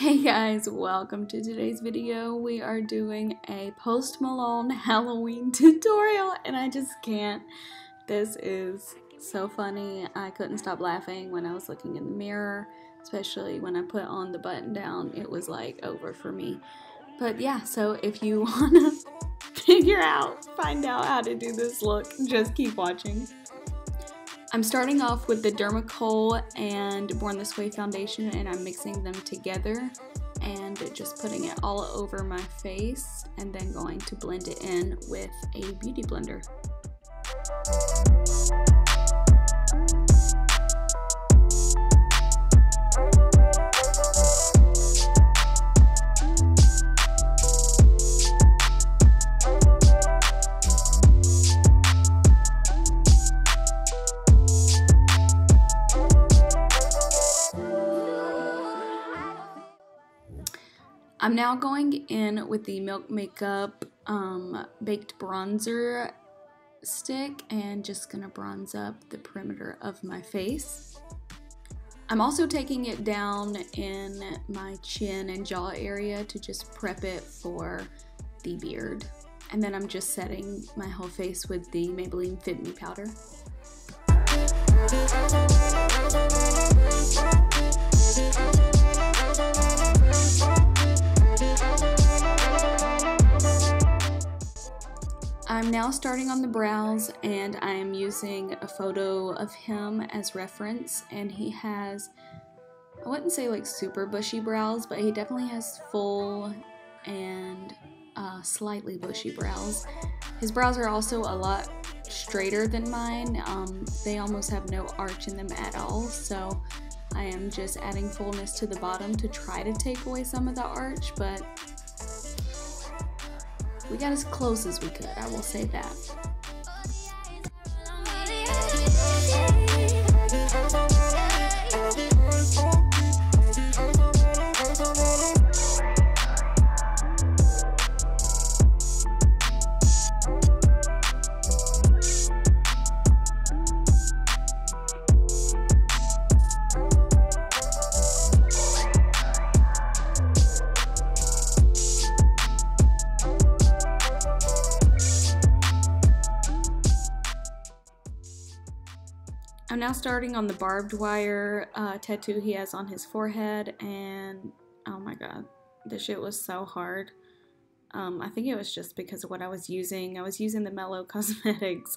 Hey guys, welcome to today's video. We are doing a Post Malone Halloween tutorial and I just can't. This is so funny. I couldn't stop laughing when I was looking in the mirror, especially when I put on the button down. It was like over for me. But yeah, so if you wanna find out how to do this look, just keep watching. I'm starting off with the Dermacool and Born This Way foundation, and I'm mixing them together and just putting it all over my face and then going to blend it in with a beauty blender. I'm now going in with the Milk Makeup Baked Bronzer stick and just gonna bronze up the perimeter of my face. I'm also taking it down in my chin and jaw area to just prep it for the beard. And then I'm just setting my whole face with the Maybelline Fit Me powder. I'm now starting on the brows, and I am using a photo of him as reference, and he has, I wouldn't say like super bushy brows, but he definitely has full and slightly bushy brows. His brows are also a lot straighter than mine. They almost have no arch in them at all, so I am just adding fullness to the bottom to try to take away some of the arch, but we got as close as we could, I will say that. I'm now starting on the barbed wire tattoo he has on his forehead, and oh my god, this shit was so hard. I think it was just because of what I was using. I was using the Mellow Cosmetics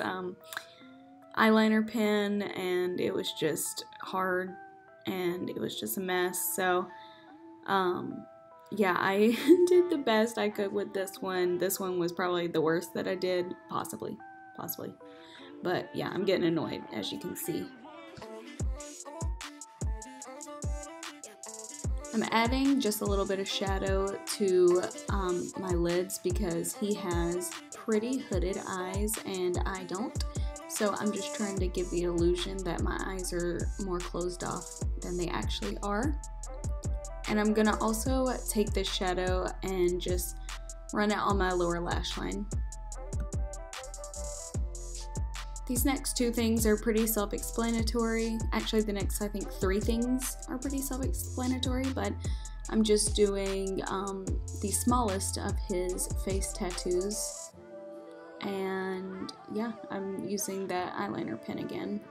eyeliner pen, and it was just hard, and it was just a mess. So yeah, I did the best I could with this one. This one was probably the worst that I did, possibly. But yeah, I'm getting annoyed, as you can see. I'm adding just a little bit of shadow to my lids because he has pretty hooded eyes and I don't. So I'm just trying to give the illusion that my eyes are more closed off than they actually are. And I'm gonna also take this shadow and just run it on my lower lash line. These next two things are pretty self-explanatory. Actually, the next, I think, 3 things are pretty self-explanatory, but I'm just doing the smallest of his face tattoos. And yeah, I'm using that eyeliner pen again.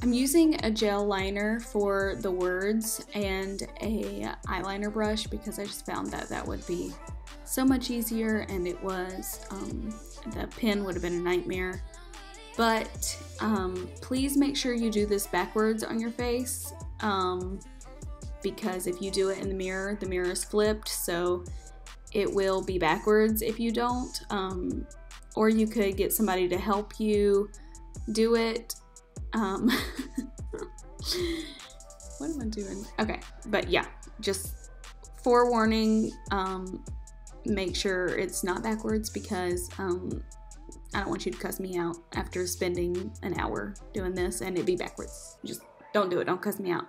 I'm using a gel liner for the words and a eyeliner brush because I just found that that would be so much easier, and it was, the pen would have been a nightmare. But please make sure you do this backwards on your face, because if you do it in the mirror is flipped, so it will be backwards if you don't. Or you could get somebody to help you do it. What am I doing? Okay, but yeah, just forewarning, make sure it's not backwards, because I don't want you to cuss me out after spending an hour doing this and it be backwards. Just don't do it. Don't cuss me out.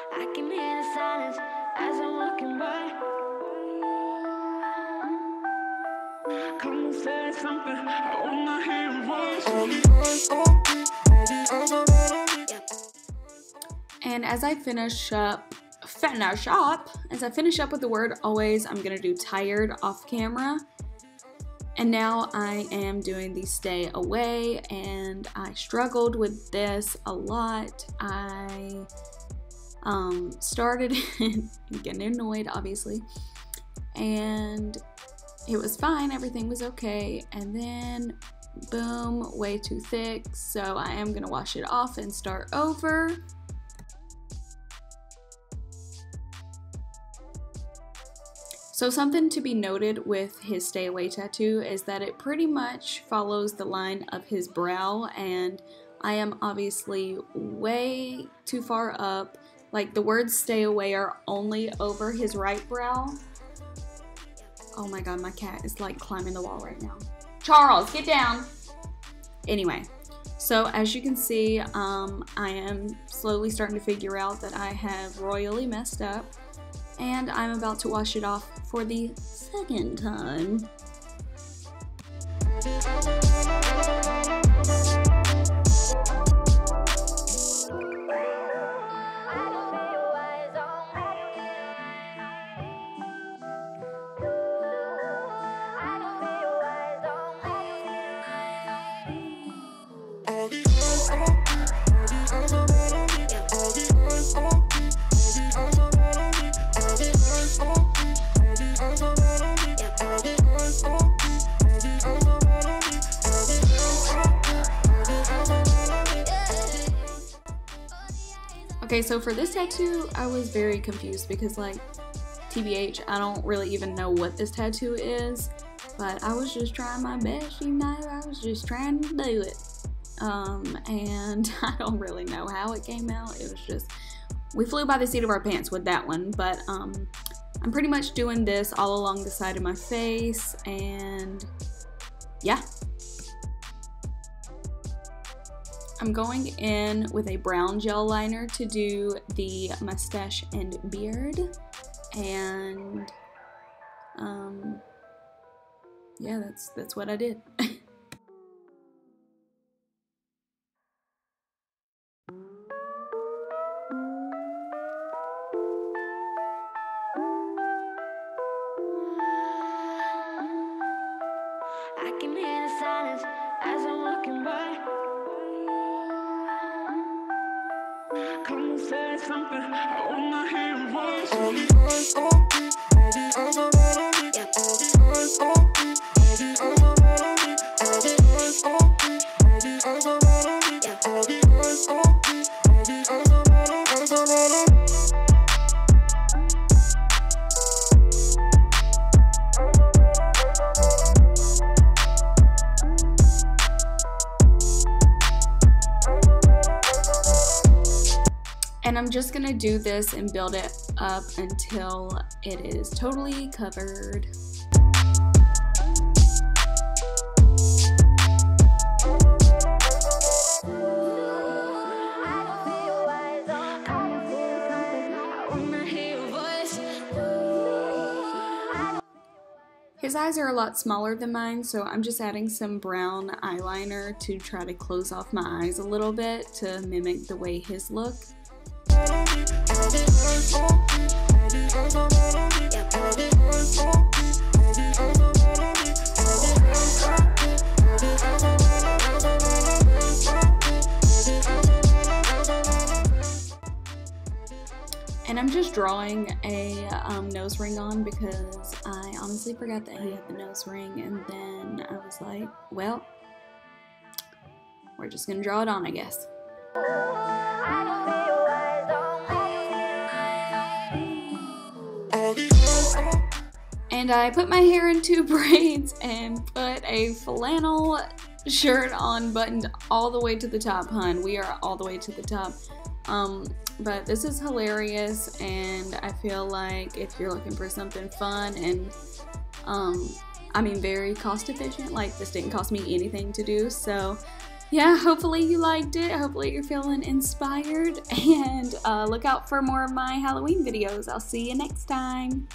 I can hear the silence as I'm walking by. Come and say something, I wanna hear your voice. And as I finish up with the word always, I'm gonna do tired off camera. And now I am doing the stay away, and I struggled with this a lot. I started getting annoyed, obviously, and it was fine, everything was okay, and then boom, way too thick, so I am gonna wash it off and start over. So something to be noted with his stay away tattoo is that it pretty much follows the line of his brow, and I am obviously way too far up. Like, the words stay away are only over his right brow. Oh my god, my cat is like climbing the wall right now. Charles, get down! Anyway, so as you can see, I am slowly starting to figure out that I have royally messed up, and I'm about to wash it off for the second time. Okay, so for this tattoo, I was very confused because, like, TBH, I don't really even know what this tattoo is, but I was just trying my best, you know, I was just trying to do it. And I don't really know how it came out. It was just, we flew by the seat of our pants with that one, but I'm pretty much doing this all along the side of my face, and yeah. I'm going in with a brown gel liner to do the mustache and beard, and yeah, that's what I did. I can hear the silence as I'm walking by. Come and say something, I wanna hear your voice. And I'm just gonna do this and build it up until it is totally covered. His eyes are a lot smaller than mine, so I'm just adding some brown eyeliner to try to close off my eyes a little bit to mimic the way his look. drawing a nose ring on because I honestly forgot that he had the nose ring, and then I was like, well, we're just gonna draw it on, I guess. And I put my hair in 2 braids and put a flannel shirt on, buttoned all the way to the top, hun. We are all the way to the top. But this is hilarious, and I feel like if you're looking for something fun and I mean very cost efficient, like this didn't cost me anything to do, so yeah, hopefully you liked it. Hopefully you're feeling inspired, and look out for more of my Halloween videos. I'll see you next time.